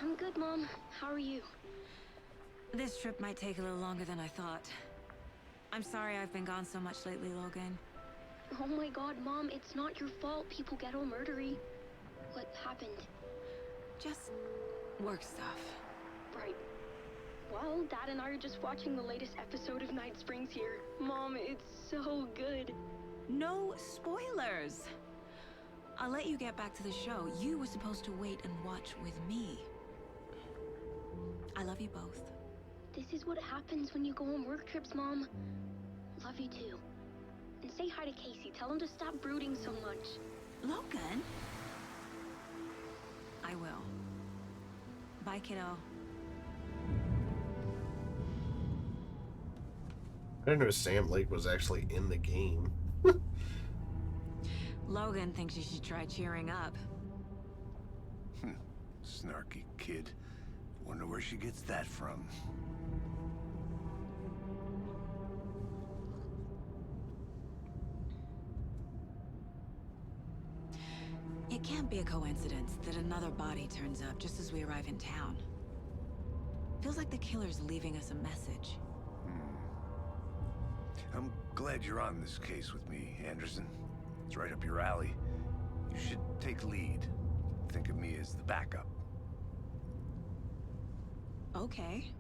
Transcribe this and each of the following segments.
I'm good, Mom. How are you? This trip might take a little longer than I thought. I'm sorry I've been gone so much lately, Logan. Oh my god, Mom, it's not your fault people get all murdery. What happened? Just work stuff. Right. Well, Dad and I are just watching the latest episode of Night Springs here. Mom, it's so good. No spoilers! I'll let you get back to the show. You were supposed to wait and watch with me. I love you both. This is what happens when you go on work trips, Mom. Love you too. And say hi to Casey. Tell him to stop brooding so much. Logan? I will. Bye, kiddo. I didn't know Sam Lake was actually in the game. Logan thinks you should try cheering up. Snarky kid. Wonder where she gets that from. It can't be a coincidence that another body turns up just as we arrive in town. Feels like the killer's leaving us a message. I'm glad you're on this case with me, Anderson. It's right up your alley. You should take lead. Think of me as the backup. Okay.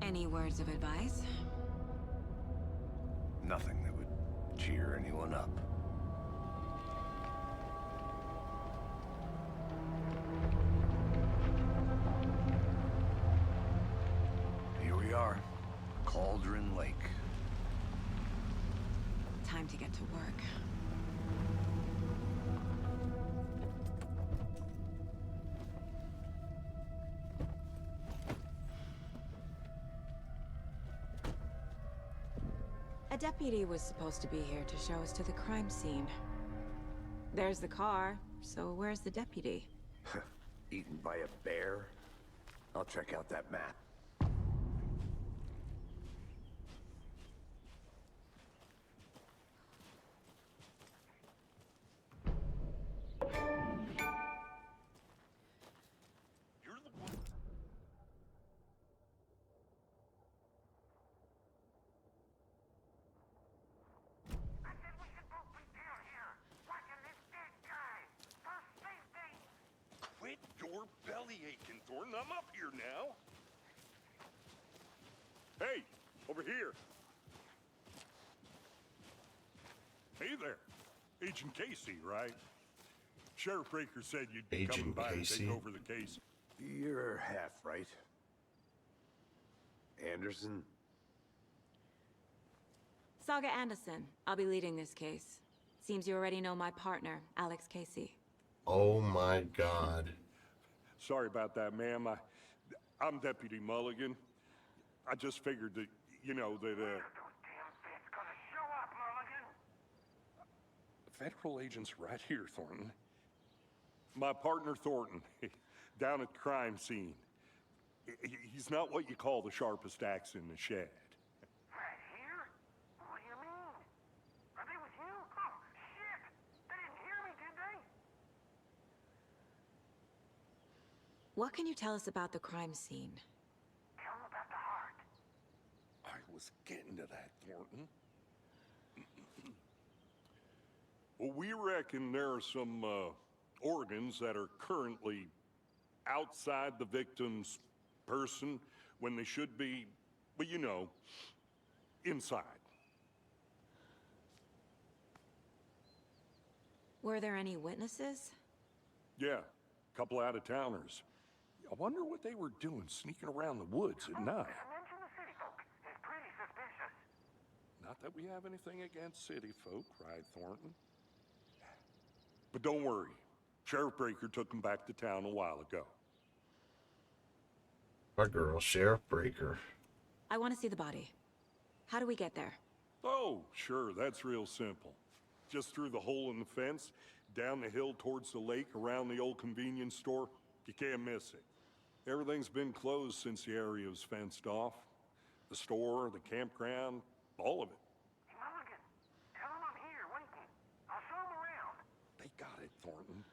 Any words of advice? Nothing that would cheer anyone up. Here we are. Cauldron Lake. Time to get to work. A deputy was supposed to be here to show us to the crime scene. There's the car, so where's the deputy? Eaten by a bear? I'll check out that map. Quit your belly aching, Thornton. I'm up here now. Hey, over here. Hey there. Agent Casey, right? Sheriff Breaker said you'd be coming Agent by to Casey? take over the case. You're half right. Anderson? Saga Anderson. I'll be leading this case. Seems you already know my partner, Alex Casey. Oh my god. Sorry about that, ma'am. I'm Deputy Mulligan. I just figured that, you know, that, Federal agent's right here, Thornton. My partner, Thornton, down at the crime scene. He's not what you call the sharpest axe in the shed. Right here? What do you mean? Are they with you? Oh, shit! They didn't hear me, did they? What can you tell us about the crime scene? Tell them about the heart. I was getting to that, Thornton. Well, we reckon there are some organs that are currently outside the victim's person when they should be, well, you know, inside. Were there any witnesses? Yeah, a couple out-of-towners. I wonder what they were doing sneaking around the woods at night. Mention the city folk. It's pretty suspicious. Not that we have anything against city folk, cried Thornton. But don't worry. Sheriff Breaker took them back to town a while ago. My girl, Sheriff Breaker. I want to see the body. How do we get there? Oh, sure, that's real simple. Just through the hole in the fence, down the hill towards the lake, around the old convenience store. You can't miss it. Everything's been closed since the area was fenced off. The store, the campground, all of it. Hey, Mulligan, tell them I'm here waiting. I'll show them around. They got it, Thornton.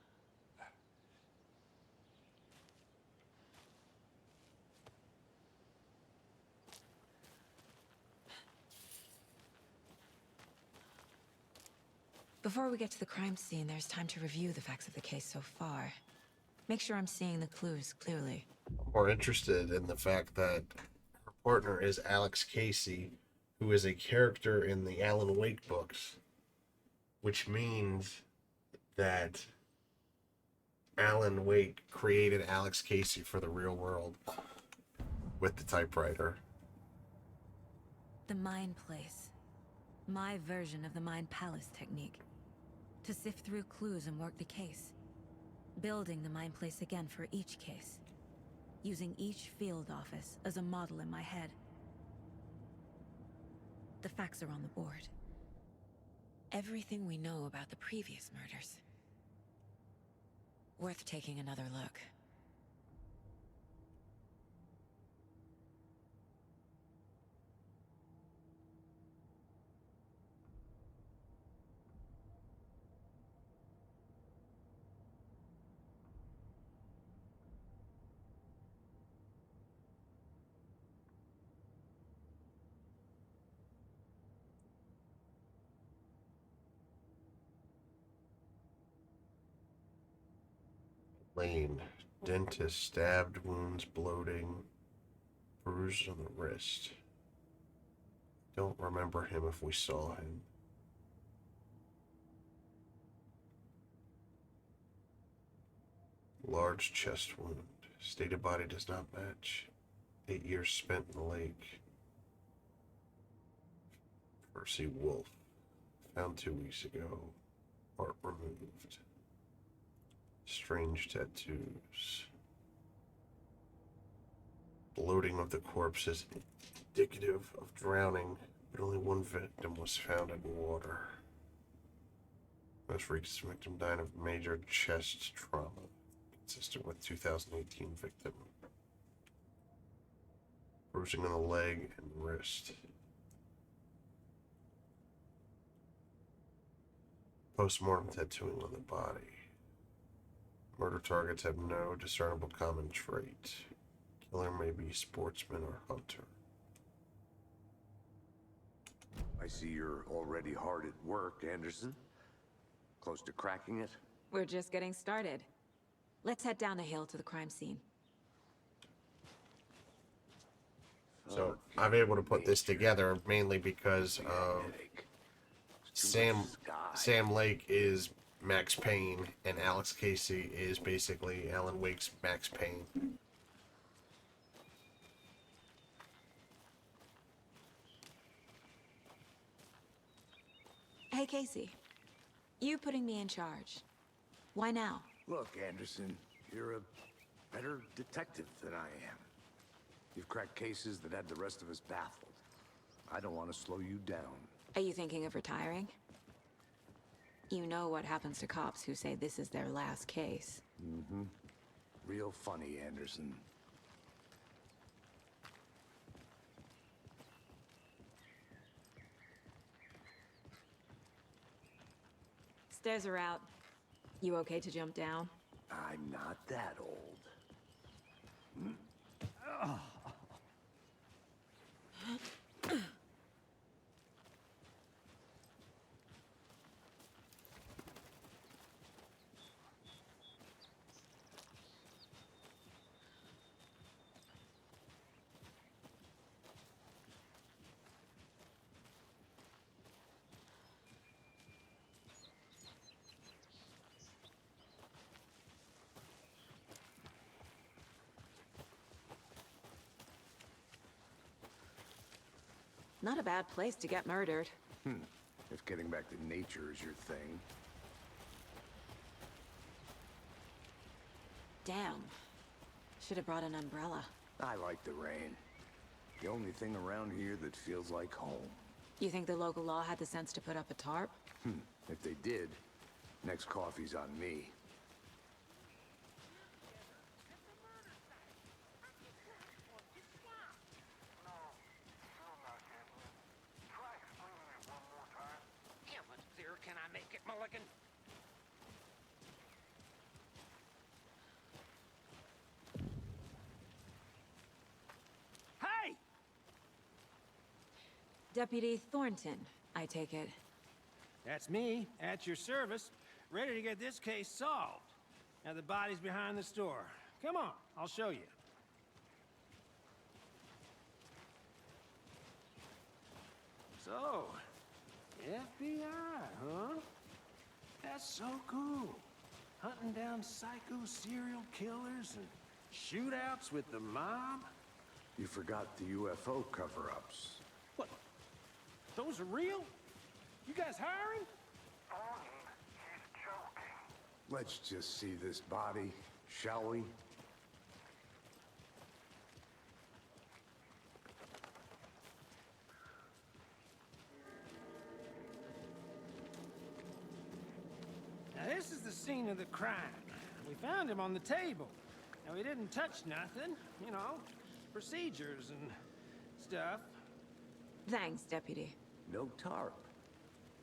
Before we get to the crime scene, there's time to review the facts of the case so far. Make sure I'm seeing the clues clearly. I'm more interested in the fact that her partner is Alex Casey, who is a character in the Alan Wake books, which means that Alan Wake created Alex Casey for the real world with the typewriter. The Mind Place. My version of the Mind Palace technique. To sift through clues and work the case. Building the Mind Place again for each case. Using each field office as a model in my head. The facts are on the board. Everything we know about the previous murders. Worth taking another look. Lane. Dentist, stabbed wounds, bloating, bruise on the wrist. Don't remember him if we saw him. Large chest wound. Stated body does not match. 8 years spent in the lake. Percy Wolf. Found 2 weeks ago. Part removed. Strange tattoos. Bloating of the corpse is indicative of drowning, but only one victim was found in water. Most recent victim died of major chest trauma, consistent with 2018 victim. Bruising on the leg and wrist. Postmortem tattooing on the body. Murder targets have no discernible common trait. Killer may be sportsman or hunter. I see you're already hard at work, Anderson. Close to cracking it? We're just getting started. Let's head down the hill to the crime scene. So I'm able to put this together mainly because Sam Lake is Max Payne and Alex Casey is basically Alan Wake's Max Payne. Hey, Casey. You putting me in charge. Why now? Look, Anderson, you're a better detective than I am. You've cracked cases that had the rest of us baffled. I don't want to slow you down. Are you thinking of retiring? You know what happens to cops who say this is their last case. Mm-hmm. Real funny, Anderson. Stairs are out. You okay to jump down? I'm not that old. Not a bad place to get murdered. If getting back to nature is your thing. Damn. Should have brought an umbrella. I like the rain. The only thing around here that feels like home. You think the local law had the sense to put up a tarp? If they did, next coffee's on me. Can I make it, Mulligan? Hey! Deputy Thornton, I take it. That's me, at your service, ready to get this case solved. Now the body's behind the store. Come on, I'll show you. So, FBI, huh? That's so cool. Hunting down psycho serial killers and shootouts with the mob? You forgot the UFO cover-ups. What? Those are real? You guys hiring? Thornton, he's joking. Let's just see this body, shall we? Now this is the scene of the crime. We found him on the table. Now he didn't touch nothing, you know, procedures and stuff. Thanks, Deputy. No tarp.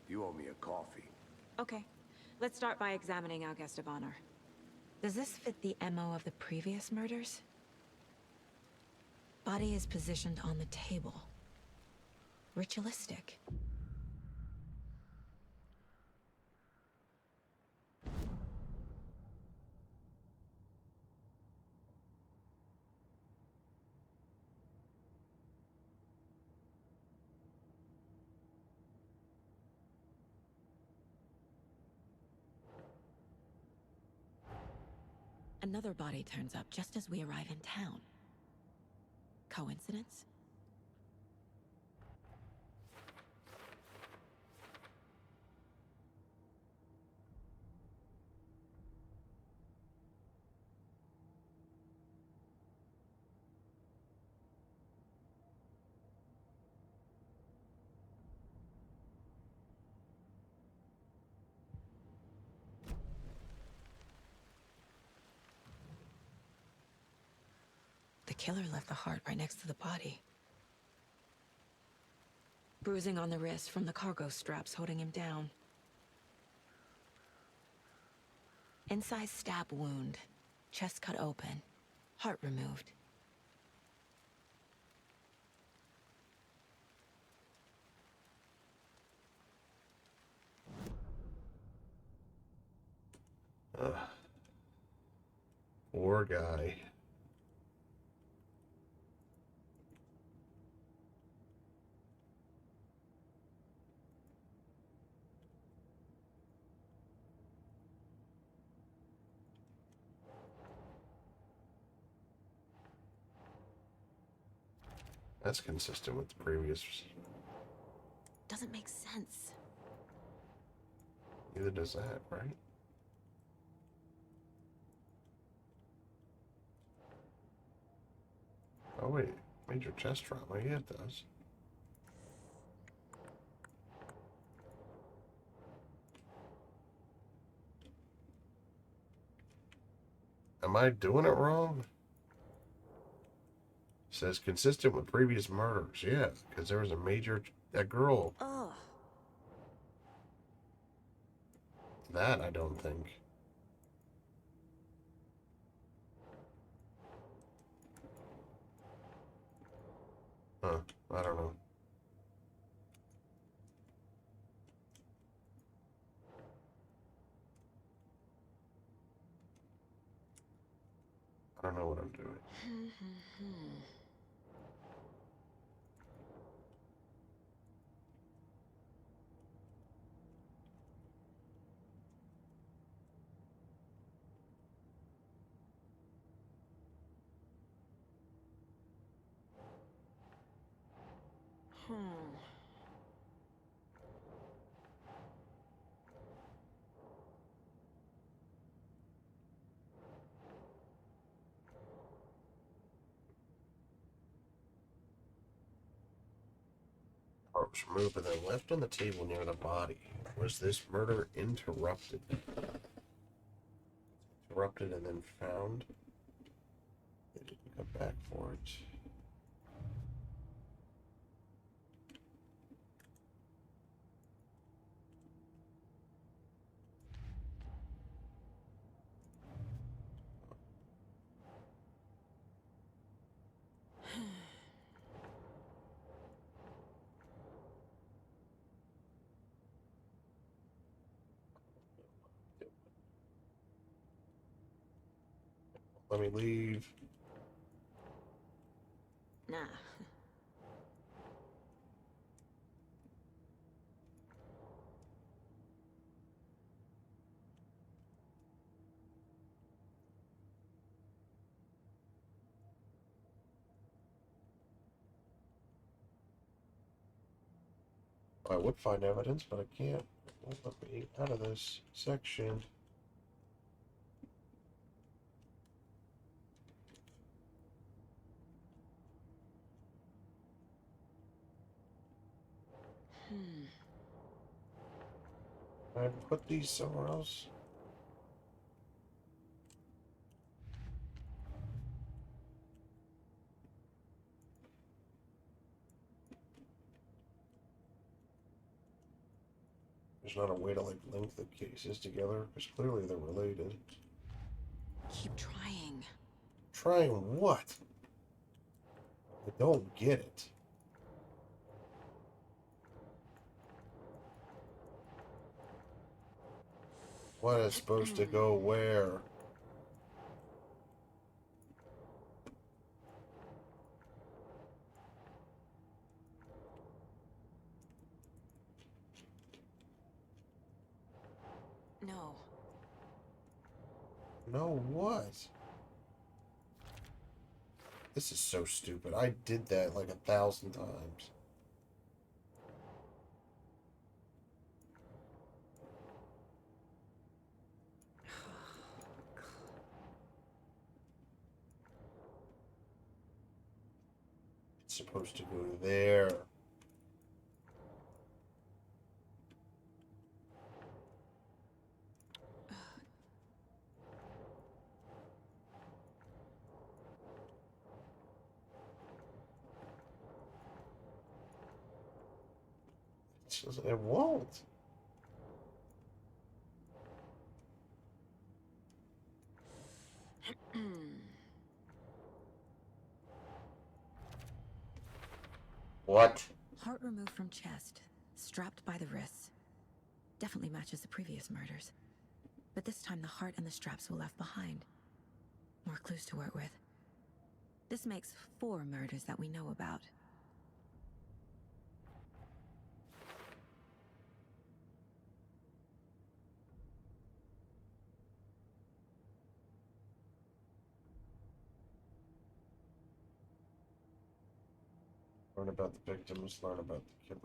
You owe me a coffee. Okay, let's start by examining our guest of honor. Does this fit the MO of the previous murders? Body is positioned on the table. Ritualistic. Another body turns up just as we arrive in town. Coincidence? The killer left the heart right next to the body. Bruising on the wrist from the cargo straps holding him down. Inside stab wound, chest cut open, heart removed. Poor guy. That's consistent with the previous. Doesn't make sense. Neither does that, right? Oh wait, major chest trauma. Yeah, it does. Am I doing it wrong? Says consistent with previous murders. Yeah, because there was a major... That girl. Ugh. That I don't think. Huh. I don't know. I don't know what I'm doing. Part was removed and then left on the table near the body. Was this murder interrupted? Interrupted and then found? They didn't come back for it. Let me leave. Nah. I would find evidence, but I can't. It won't let me out of this section. Can I put these somewhere else? There's not a way to like link the cases together because clearly they're related. Keep trying. Trying what? I don't get it. What is supposed to go where? No. No, what? This is so stupid. I did that like 1,000 times. It's supposed to go there. It won't. What? Heart removed from chest, strapped by the wrists. Definitely matches the previous murders. But this time the heart and the straps were left behind. More clues to work with. This makes 4 murders that we know about. Learn about the victims, learn about the killers.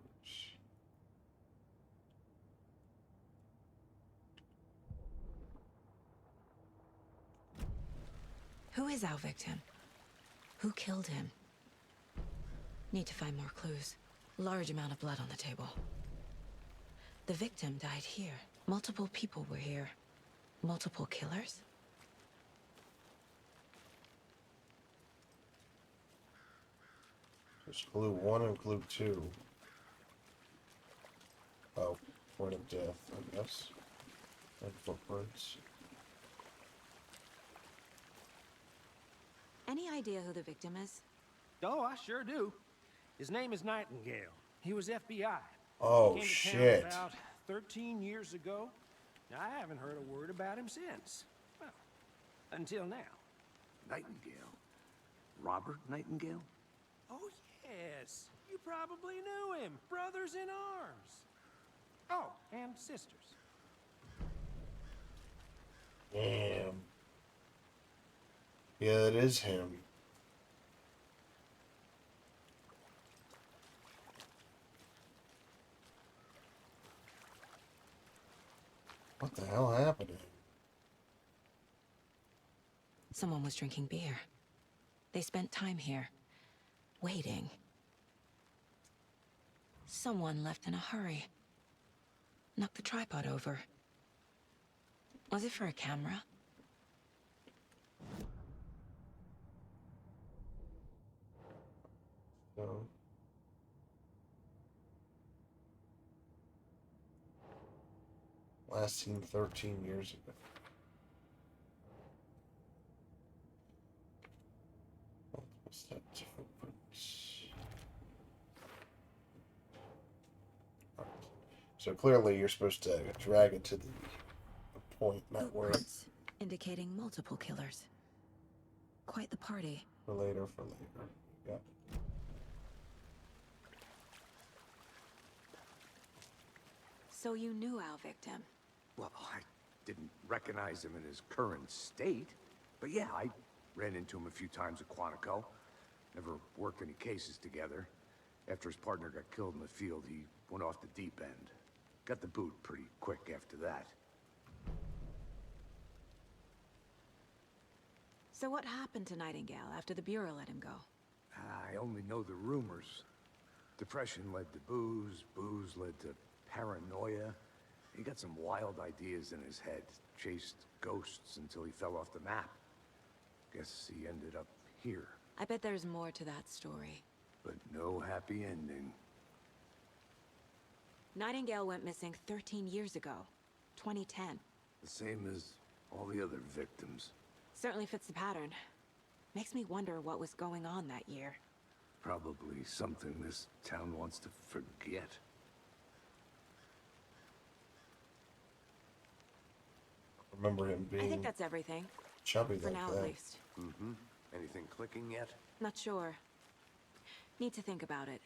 Who is our victim? Who killed him? Need to find more clues. Large amount of blood on the table. The victim died here. Multiple people were here. Multiple killers? There's clue 1 and clue 2. Oh, point of death, I guess. And footprints. Any idea who the victim is? Oh, I sure do. His name is Nightingale. He was FBI. Oh, He came to shit. town about 13 years ago. Now, I haven't heard a word about him since. Well, until now. Nightingale? Robert Nightingale? Oh, yes. You probably knew him. Brothers in arms. Oh, and sisters. Damn. Yeah, it is him. What the hell happened to him? Someone was drinking beer. They spent time here, waiting. Someone left in a hurry. Knocked the tripod over. Was it for a camera? No. Last seen 13 years ago. What's that? Footprints. Alright. So clearly you're supposed to drag it to the point, not where. Footprints, indicating multiple killers. Quite the party. For later, for later. Yeah. So you knew our victim? Well, I didn't recognize him in his current state. But yeah, I ran into him a few times at Quantico. Never worked any cases together. After his partner got killed in the field, he went off the deep end. Got the boot pretty quick after that. So what happened to Nightingale after the Bureau let him go? I only know the rumors. Depression led to booze, booze led to paranoia. He got some wild ideas in his head, chased ghosts until he fell off the map. Guess he ended up here. I bet there's more to that story. But no happy ending. Nightingale went missing 13 years ago, 2010. The same as all the other victims. Certainly fits the pattern. Makes me wonder what was going on that year. Probably something this town wants to forget. Remember him I being think that's everything. chubby For like now, that. at least. Mm-hmm. Anything clicking yet? Not sure. Need to think about it.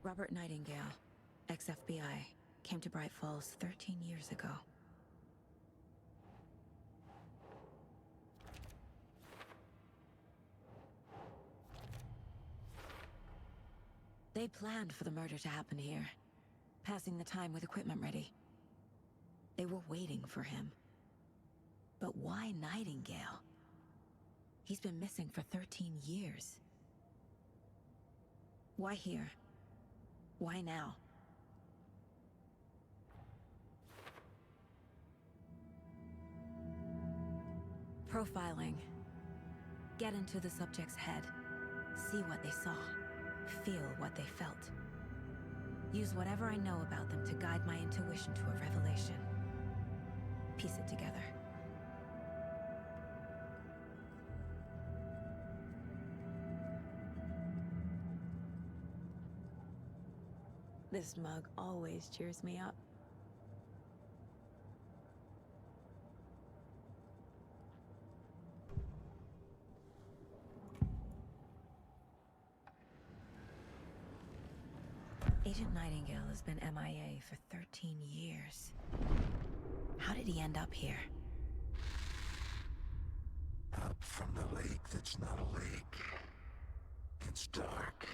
Robert Nightingale, ex-FBI, came to Bright Falls 13 years ago. They planned for the murder to happen here, passing the time with equipment ready. They were waiting for him. But why Nightingale? He's been missing for 13 years. Why here? Why now? Profiling. Get into the subject's head. See what they saw. Feel what they felt. Use whatever I know about them to guide my intuition to a revelation. Piece it together. This mug always cheers me up. Agent Nightingale has been MIA for 13 years. How did he end up here? Up from the lake that's not a lake. It's dark.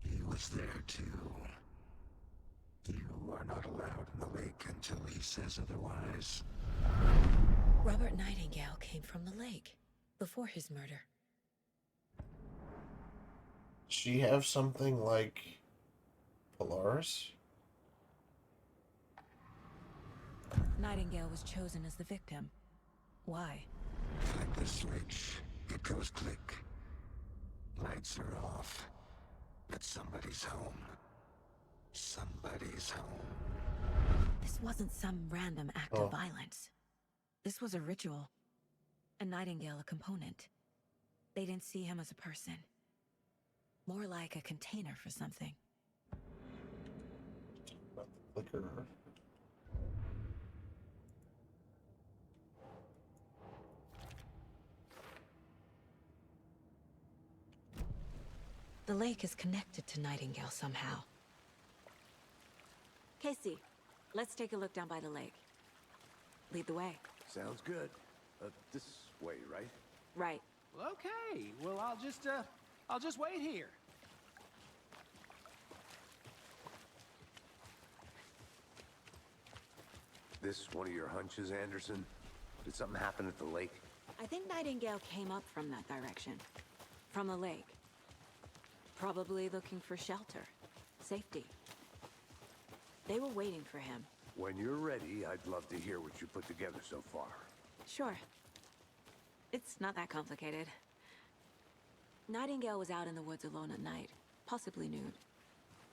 He was there too. You are not allowed in the lake until he says otherwise. Robert Nightingale came from the lake before his murder. She have something like Polaris? Nightingale was chosen as the victim. Why? Flick the switch. It goes click. Lights are off. But somebody's home. Somebody's home. This wasn't some random act of violence. This was a ritual. And Nightingale a component. They didn't see him as a person. More like a container for something. Not the clicker. The lake is connected to Nightingale somehow. Casey, let's take a look down by the lake. Lead the way. Sounds good. This way, right? Right. Well, okay. Well, I'll just wait here. This one of your hunches, Anderson? Did something happen at the lake? I think Nightingale came up from that direction. From the lake. Probably looking for shelter. Safety. They were waiting for him. When you're ready, I'd love to hear what you put together so far. Sure. It's not that complicated. Nightingale was out in the woods alone at night, possibly nude.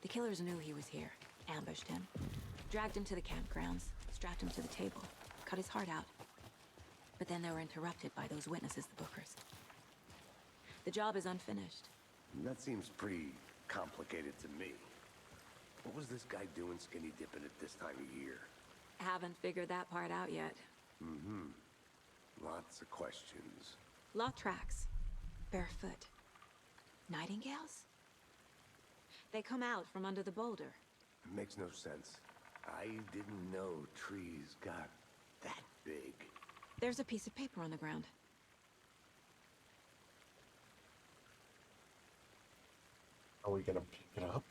The killers knew he was here, ambushed him, dragged him to the campgrounds, strapped him to the table, cut his heart out. But then they were interrupted by those witnesses, the Bookers. The job is unfinished. That seems pretty complicated to me. What was this guy doing skinny dipping at this time of year? Haven't figured that part out yet. Lots of questions. Lost tracks. Barefoot. Nightingales? They come out from under the boulder. It makes no sense. I didn't know trees got that big. There's a piece of paper on the ground. Are we gonna pick it up?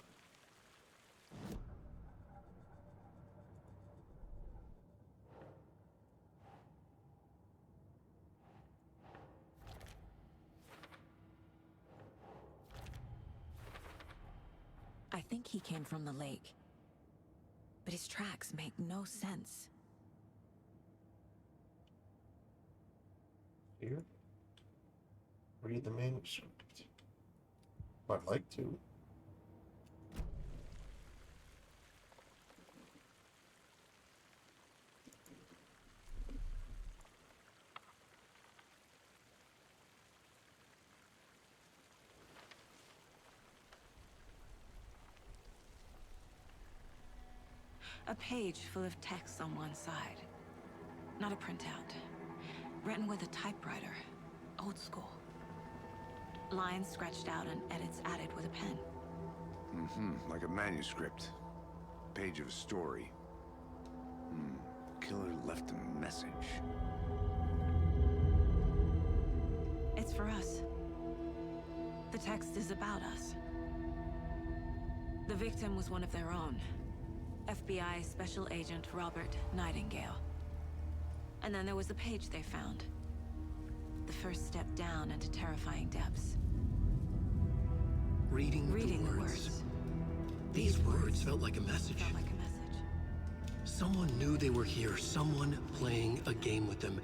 I think he came from the lake. But his tracks make no sense. Here? Read the manuscript. I'd like to. A page full of text on one side. Not a printout. Written with a typewriter. Old school. Lines scratched out and edits added with a pen. Like a manuscript. Page of a story. Killer left a message. It's for us. The text is about us. The victim was one of their own. FBI Special Agent Robert Nightingale. And then there was the page they found. The first step down into terrifying depths. Reading the the words. These words felt like a message. Felt like a message. Someone knew they were here, someone playing a game with them.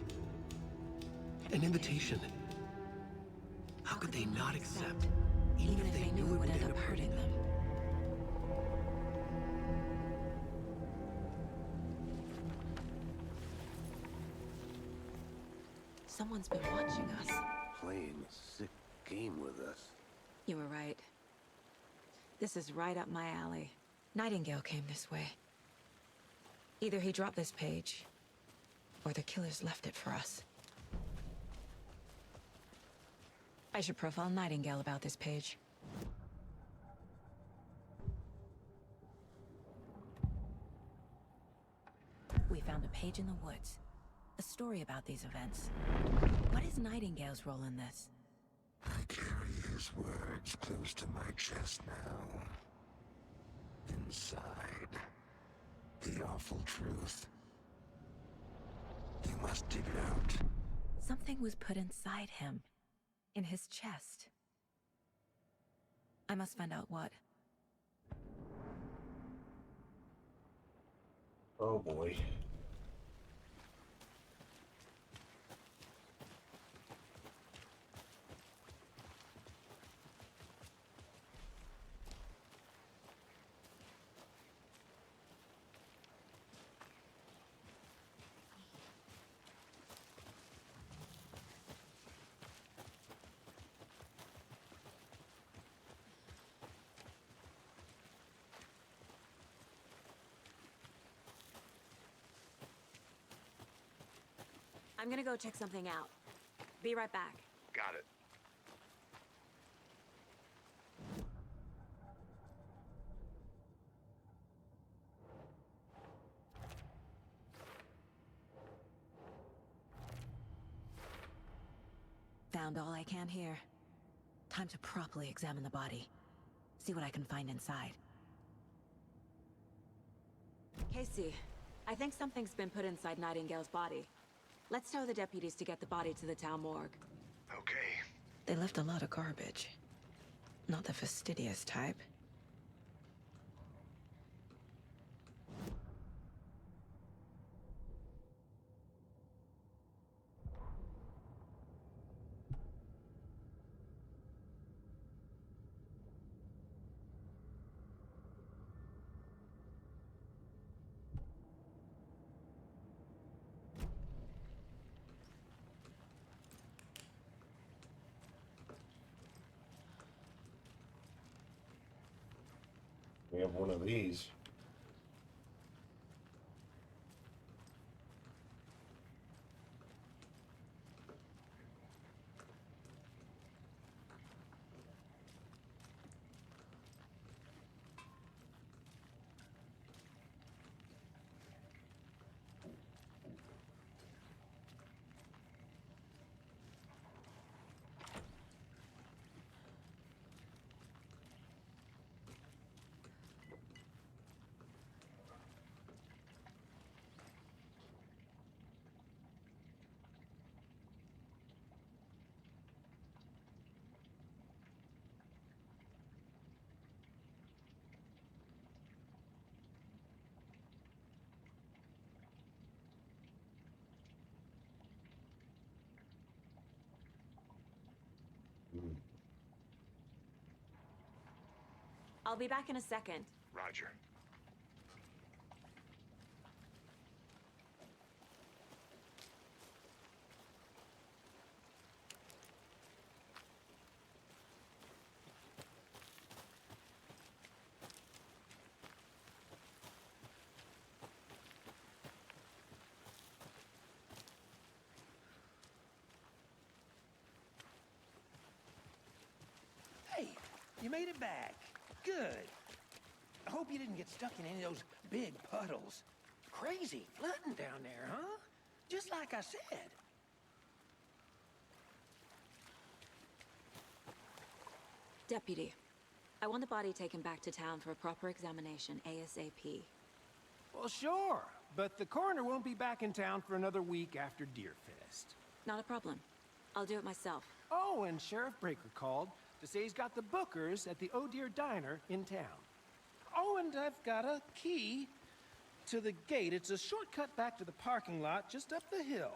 An invitation. How could they not accept, even if they knew it would end up hurting them? Someone's been watching us. Playing a sick game with us. You were right. This is right up my alley. Nightingale came this way. Either he dropped this page, or the killers left it for us. I should profile Nightingale about this page. We found a page in the woods. A story about these events. What is Nightingale's role in this? I carry his words close to my chest now. Inside, the awful truth. You must dig it out. Something was put inside him. In his chest. I must find out what. Oh boy. I'm gonna go check something out. Be right back. Got it. Found all I can here. Time to properly examine the body. See what I can find inside. Casey, I think something's been put inside Nightingale's body. Let's tell the deputies to get the body to the town morgue. Okay. They left a lot of garbage. Not the fastidious type. We have one of these. I'll be back in a second. Roger. Hey, you made it back. Good. I hope you didn't get stuck in any of those big puddles. Crazy flooding down there, huh? Just like I said. Deputy, I want the body taken back to town for a proper examination ASAP. Well, sure. But the coroner won't be back in town for another week after Deerfest. Not a problem. I'll do it myself. Oh, and Sheriff Breaker called to say he's got the Bookers at the Oh Dear Diner in town. Oh, and I've got a key to the gate. It's a shortcut back to the parking lot just up the hill.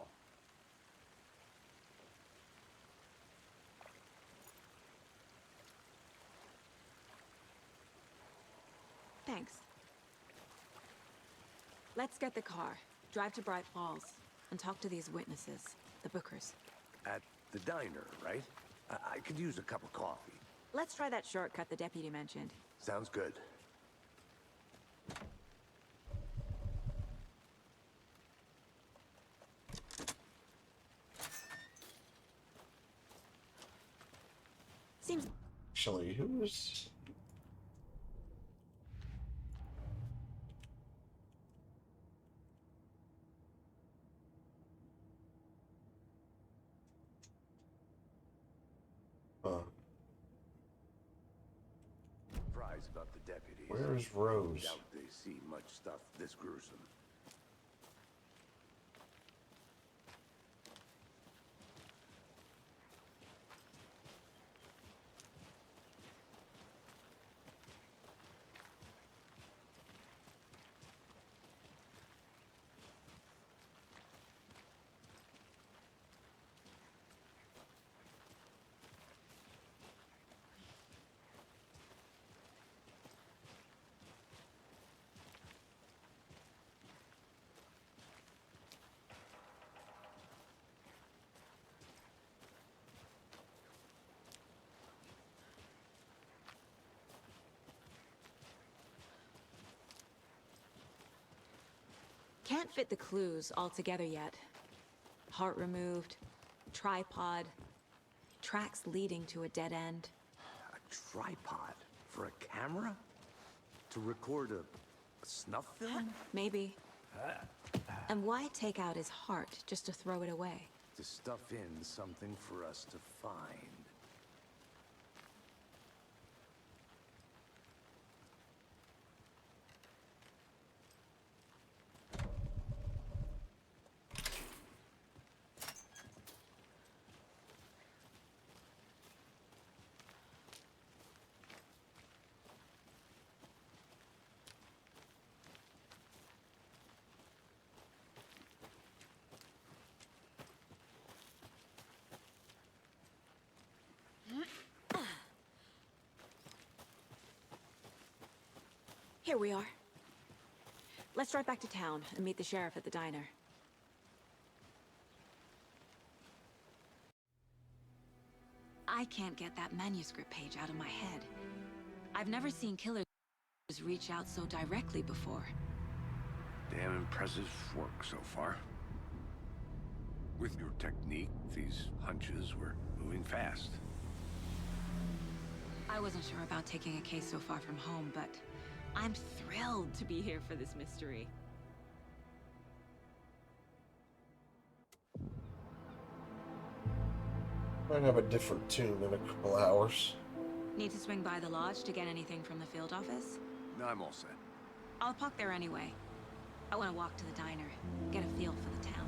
Thanks. Let's get the car, drive to Bright Falls, and talk to these witnesses, the Bookers. At the diner, right? I could use a cup of coffee. Let's try that shortcut the deputy mentioned. Sounds good. Seems... Actually, who's... Surprised about the deputies. Where's Rose? Doubt they see much stuff this gruesome. Can't fit the clues all together yet. Heart removed, tripod, tracks leading to a dead end. A tripod for a camera? To record a snuff film? Maybe. And why take out his heart just to throw it away? To stuff in something for us to find. Here we are. Let's drive back to town and meet the sheriff at the diner. I can't get that manuscript page out of my head. I've never seen killers reach out so directly before. Damn impressive work so far. With your technique, these hunches were moving fast. I wasn't sure about taking a case so far from home, but I'm thrilled to be here for this mystery. Might have a different tune in a couple hours. Need to swing by the lodge to get anything from the field office? No, I'm all set. I'll park there anyway. I want to walk to the diner, get a feel for the town.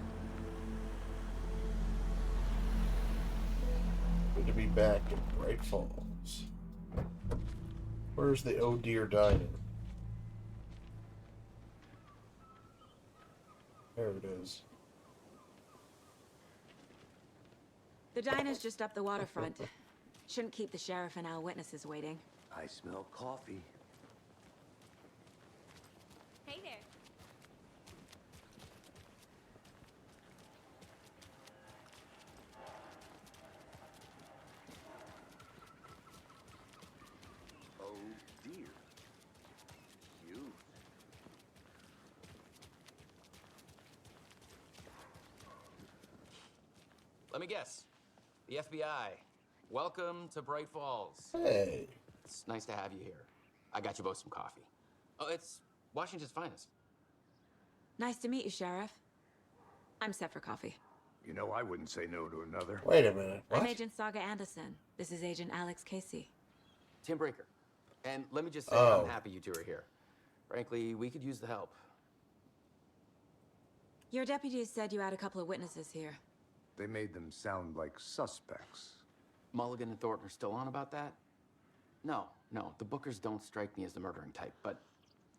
Good to be back in Bright Falls. Where's the Oh Dear Diner? There it is. The diner's just up the waterfront. Shouldn't keep the sheriff and our witnesses waiting. I smell coffee. Hey there. Oh dear. You. Let me guess. The FBI. Welcome to Bright Falls. Hey. It's nice to have you here. I got you both some coffee. Oh, it's Washington's finest. Nice to meet you, Sheriff. I'm set for coffee. You know, I wouldn't say no to another. Wait a minute. What? I'm Agent Saga Anderson. This is Agent Alex Casey. Tim Breaker. And let me just say, Oh. I'm happy you two are here. Frankly, we could use the help. Your deputies said you had a couple of witnesses here. They made them sound like suspects. Mulligan and Thornton are still on about that? No, the Bookers don't strike me as the murdering type, but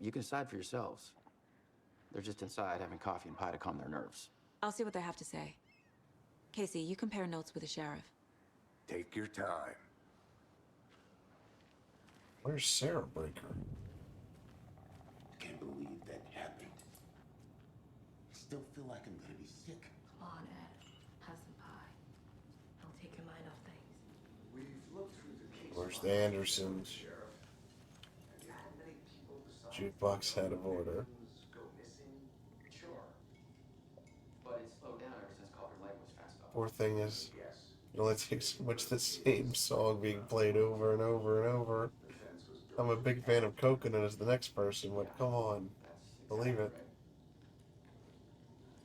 you can decide for yourselves. They're just inside having coffee and pie to calm their nerves. I'll see what they have to say. Casey, you compare notes with the sheriff. Take your time. Where's Sarah Breaker? Can't believe that happened. Still feel like I'm gonna be sick. Come on, Ed. Have some pie. Don't take your mind off things. We've looked through the case. Where's the Andersons? Jukebox out of order. Go missing? Sure. But it's slowed down ever since Calder Light was fast off. Poor thing is, it only takes so much the same song being played over and over and over. I'm a big fan of Coconut as the next person, but come on. Believe it.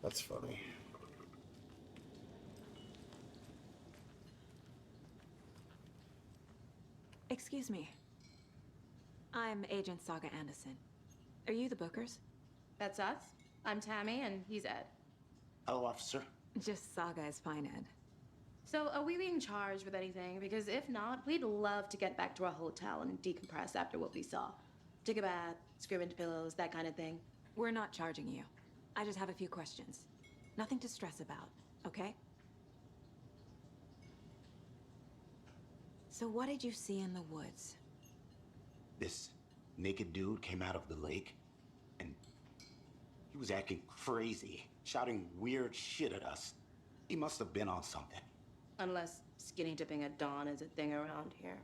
That's funny. Excuse me. I'm Agent Saga Anderson. Are you the Bookers? That's us. I'm Tammy, and he's Ed. Hello, officer. Just Saga is fine, Ed. So, are we being charged with anything? Because if not, we'd love to get back to our hotel and decompress after what we saw. Take a bath, scream into pillows, that kind of thing. We're not charging you. I just have a few questions. Nothing to stress about, okay? So what did you see in the woods? This naked dude came out of the lake, and he was acting crazy, shouting weird shit at us. He must have been on something. Unless skinny dipping at dawn is a thing around here.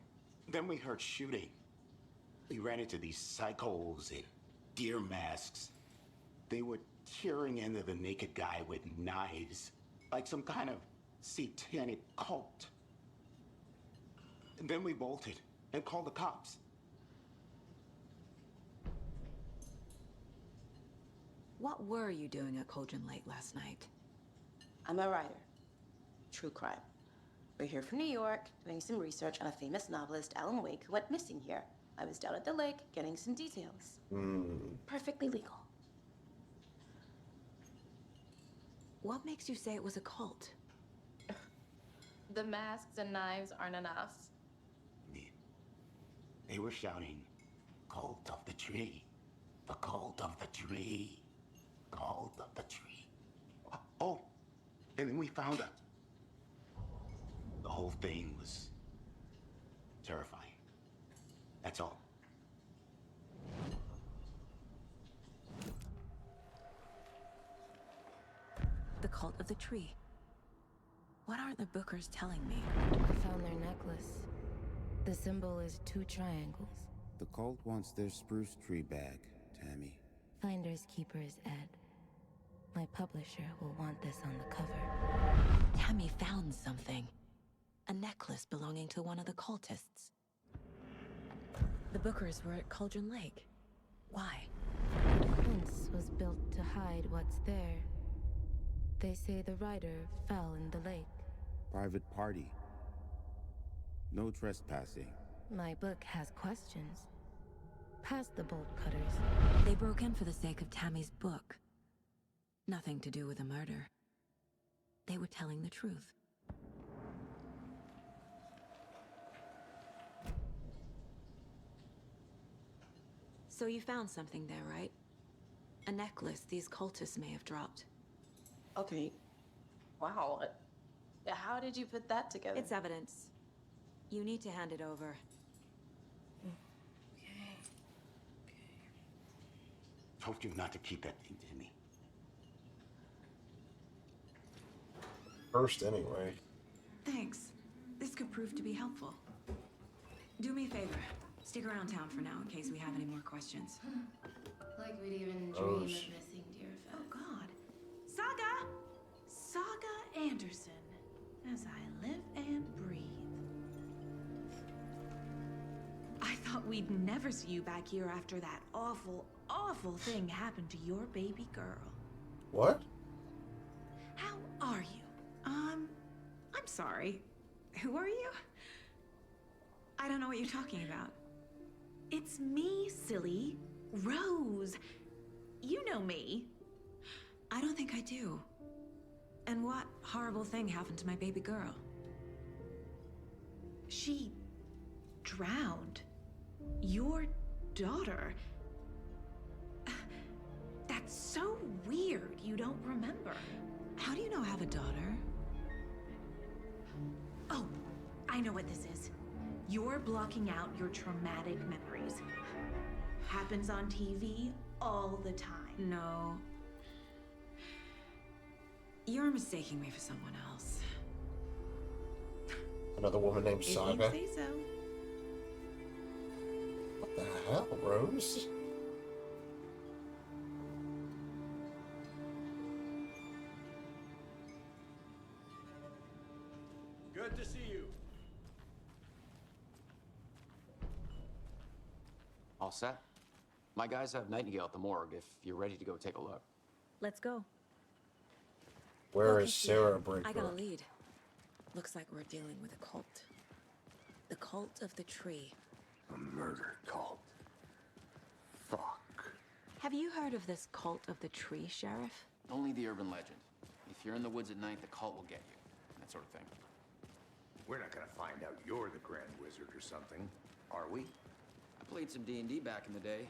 Then we heard shooting. We ran into these psychos in deer masks. They were tearing into the naked guy with knives, like some kind of satanic cult. And then we bolted and called the cops. What were you doing at Cauldron Lake last night? I'm a writer. True crime. We're here from New York, doing some research on a famous novelist, Alan Wake, who went missing here. I was down at the lake, getting some details. Perfectly legal. What makes you say it was a cult? The masks and knives aren't enough. They were shouting, "Cult of the tree, the cult of the tree, cult of the tree." Oh, and then we found it. The whole thing was terrifying. That's all. The cult of the tree. What aren't the Bookers telling me? I found their necklace. The symbol is 2 triangles. The cult wants their spruce tree back, Tammy. Finders Keepers, Ed. My publisher will want this on the cover. Tammy found something. A necklace belonging to one of the cultists. The Bookers were at Cauldron Lake. Why? Once was built to hide what's there. They say the rider fell in the lake. Private party. No trespassing. My book has questions. Past the bolt cutters. They broke in for the sake of Tammy's book. Nothing to do with the murder. They were telling the truth. So you found something there, right? A necklace these cultists may have dropped. Okay. Wow. How did you put that together? It's evidence. You need to hand it over. Told you not to keep that thing, Timmy. First, anyway. Thanks. This could prove to be helpful. Do me a favor. Stick around town for now in case we have any more questions. Like we'd even dream Oh, of missing dear Fez. Oh, God. Saga! Saga Anderson. As I live and breathe. I thought we'd never see you back here after that awful, awful thing happened to your baby girl. What? How are you? I'm sorry. Who are you? I don't know what you're talking about. It's me, silly. Rose. You know me. I don't think I do. And what horrible thing happened to my baby girl? She drowned. Your daughter. That's so weird you don't remember. How do you know I have a daughter? Oh, I know what this is. You're blocking out your traumatic memories. Happens on TV all the time. No. You're mistaking me for someone else. Another woman named If you Saga. say so. What the hell, Rose? Good to see you. All set? My guys have Nightingale at the morgue if you're ready to go take a look. Let's go. Where Okay, is Sarah I got a Breaker? lead. Looks like we're dealing with a cult. The cult of the tree. A murder cult. Fuck. Have you heard of this cult of the tree, Sheriff? Only the urban legend. If you're in the woods at night, the cult will get you. That sort of thing. We're not gonna find out you're the Grand Wizard or something, are we? I played some D&D back in the day.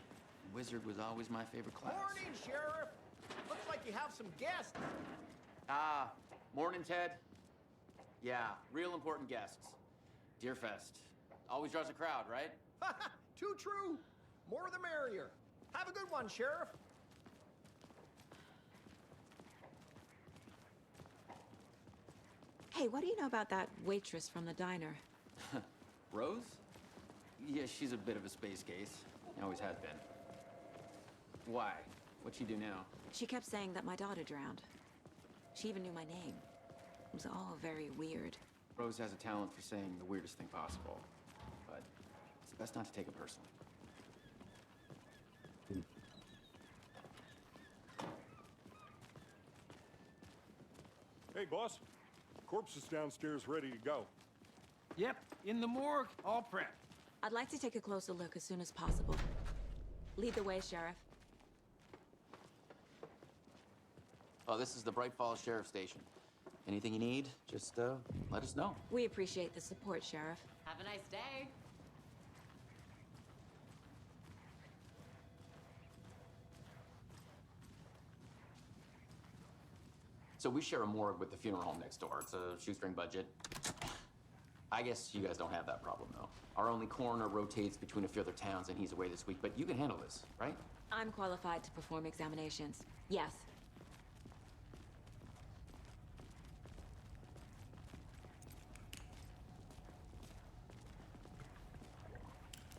Wizard was always my favorite class. Morning, Sheriff. Looks like you have some guests. Ah, morning, Ted. Yeah, real important guests. Deerfest. Always draws a crowd, right? Too true. More the merrier. Have a good one, Sheriff. Hey, what do you know about that waitress from the diner? Rose? Yeah, she's a bit of a space case. Always has been. Why? What'd she do now? She kept saying that my daughter drowned. She even knew my name. It was all very weird. Rose has a talent for saying the weirdest thing possible. But it's best not to take it personally. Hey, boss. Corpse is downstairs ready to go. Yep, in the morgue, all prepped. I'd like to take a closer look as soon as possible. Lead the way, Sheriff. Oh, this is the Bright Falls Sheriff Station. Anything you need, just let us know. We appreciate the support, Sheriff. Have a nice day. So we share a morgue with the funeral home next door. It's a shoestring budget. I guess you guys don't have that problem, though. Our only coroner rotates between a few other towns, and he's away this week, but you can handle this, right? I'm qualified to perform examinations. Yes.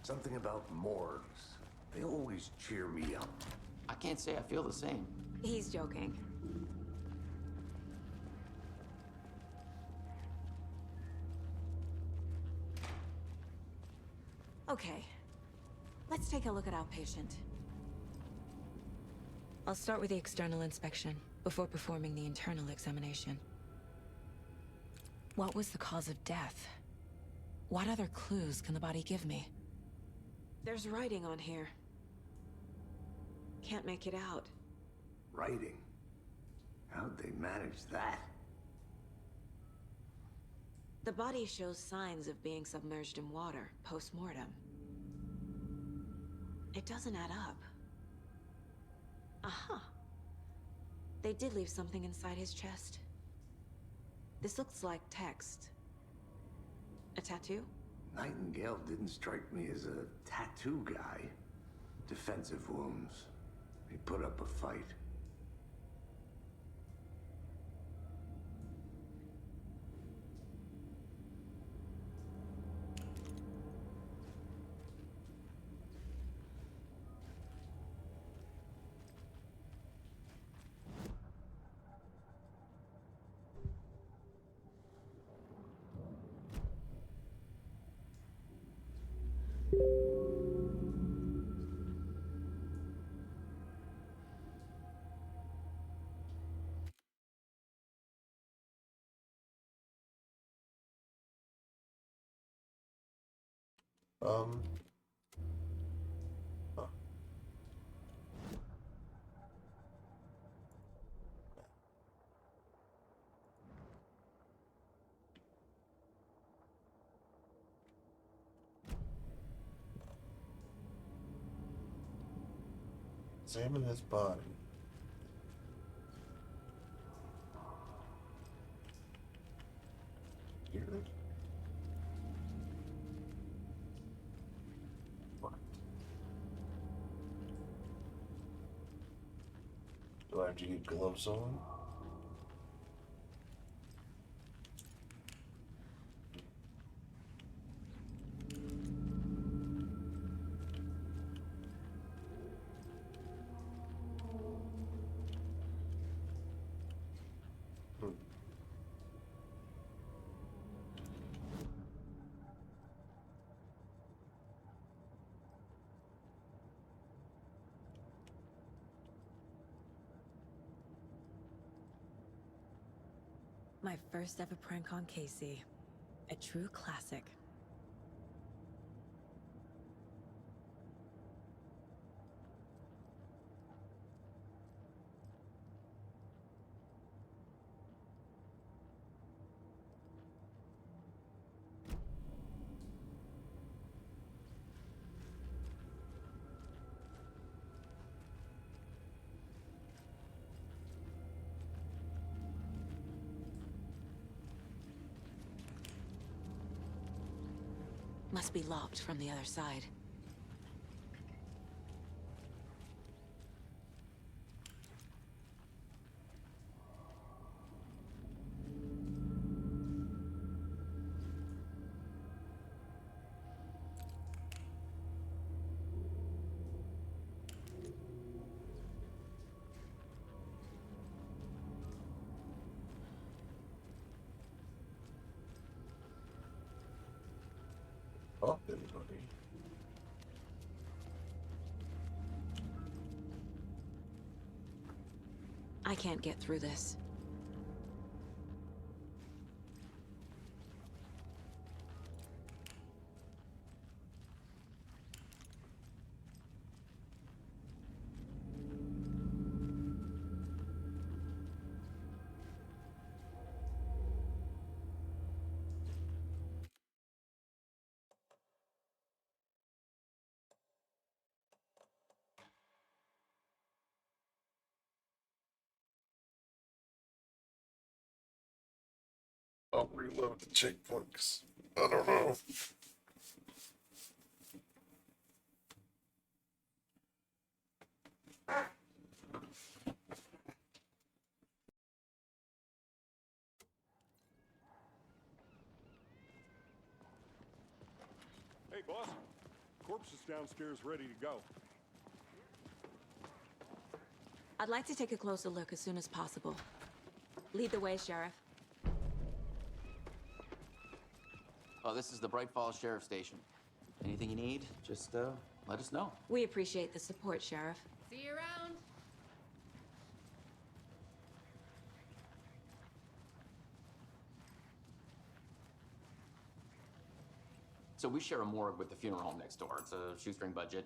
Something about morgues. They always cheer me up. I can't say I feel the same. He's joking. Okay. Let's take a look at our patient. I'll start with the external inspection before performing the internal examination. What was the cause of death? What other clues can the body give me? There's writing on here. Can't make it out. Writing? How'd they manage that? The body shows signs of being submerged in water post-mortem. It doesn't add up. Aha. They did leave something inside his chest. This looks like text. A tattoo? Nightingale didn't strike me as a tattoo guy. Defensive wounds. He put up a fight. Um. Huh. Examine his body. Weird. What? Do I have to get gloves on? My first ever prank on Casey. A true classic. Must be locked from the other side. Oh, everybody. I can't get through this. I'll reload the checkbooks. I don't know. Hey, boss. Corpse is downstairs ready to go. I'd like to take a closer look as soon as possible. Lead the way, Sheriff. Oh, this is the Bright Falls Sheriff Station. Anything you need, just let us know. We appreciate the support, Sheriff. See you around. So we share a morgue with the funeral home next door. It's a shoestring budget.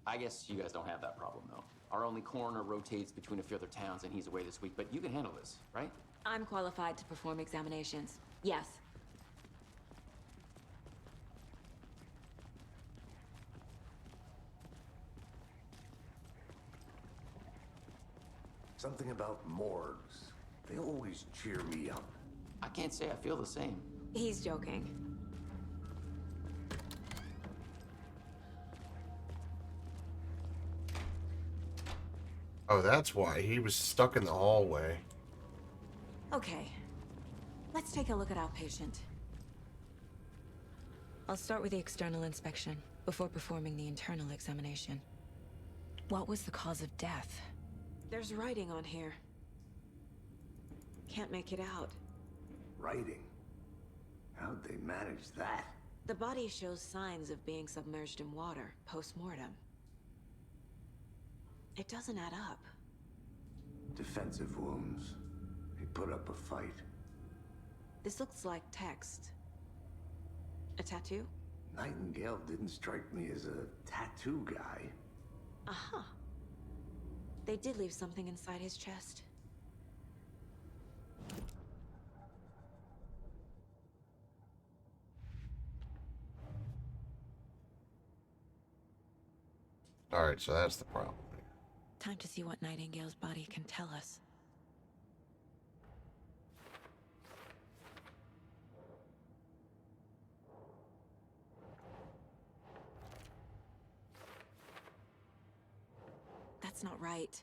I guess you guys don't have that problem, though. Our only coroner rotates between a few other towns, and he's away this week, but you can handle this, right? I'm qualified to perform examinations. Yes. Something about morgues. They always cheer me up. I can't say I feel the same. He's joking. Oh, that's why he was stuck in the hallway. Okay. Let's take a look at outpatient. I'll start with the external inspection before performing the internal examination. What was the cause of death? There's writing on here. Can't make it out. Writing? How'd they manage that? The body shows signs of being submerged in water post-mortem. It doesn't add up. Defensive wounds. He put up a fight. This looks like text. A tattoo? Nightingale didn't strike me as a tattoo guy. Uh-huh. They did leave something inside his chest. Alright, so that's the problem. Time to see what Nightingale's body can tell us. That's not right.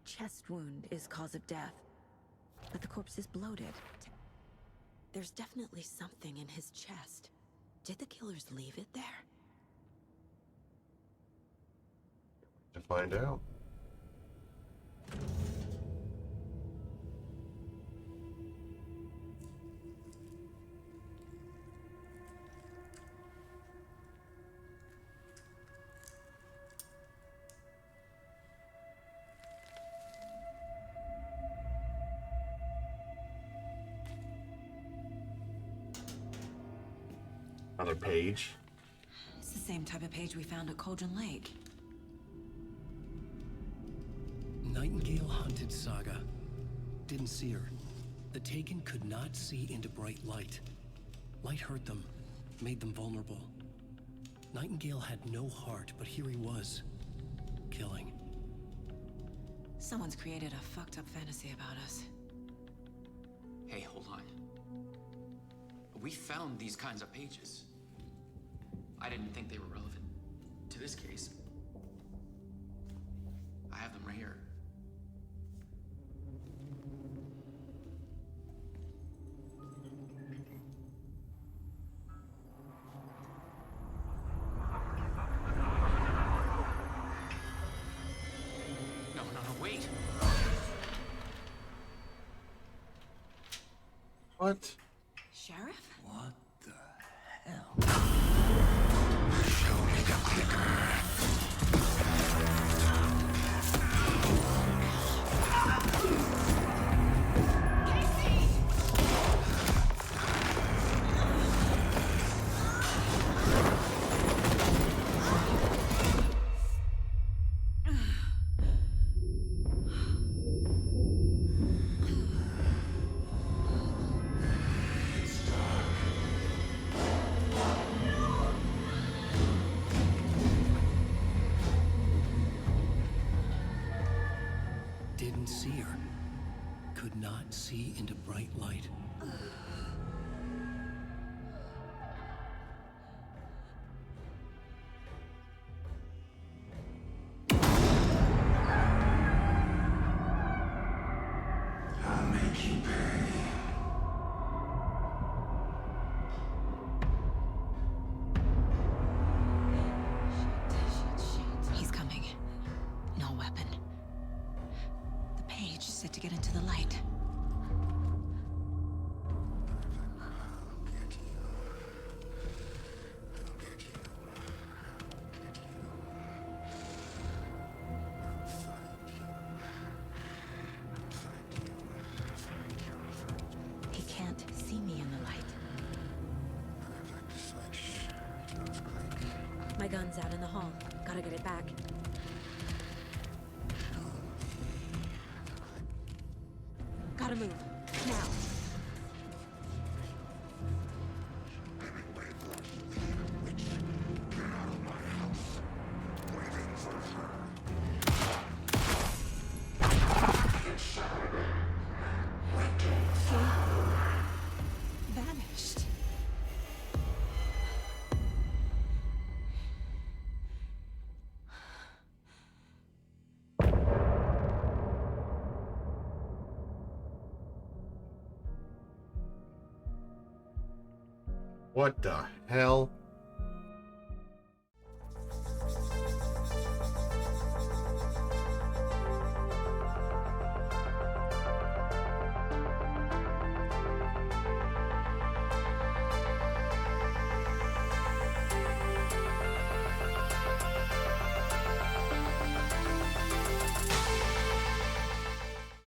Chest wound is cause of death, but the corpse is bloated. There's definitely something in his chest. Did the killers leave it there? To find out. Another page. It's the same type of page we found at Cauldron Lake. Nightingale hunted Saga. Didn't see her. The Taken could not see into bright light. Light hurt them, made them vulnerable. Nightingale had no heart, but here he was, killing. Someone's created a fucked up fantasy about us. Hey, hold on. We found these kinds of pages. I didn't think they were relevant to this case. I have them right here. No, wait. What? Sheriff? What the hell? Show me the clicker. Didn't see her. Could not see into bright light. the light. He can't see me in the light. My gun's out in the hall. Gotta get it back. Gotta move. Now. Vanished. What the hell?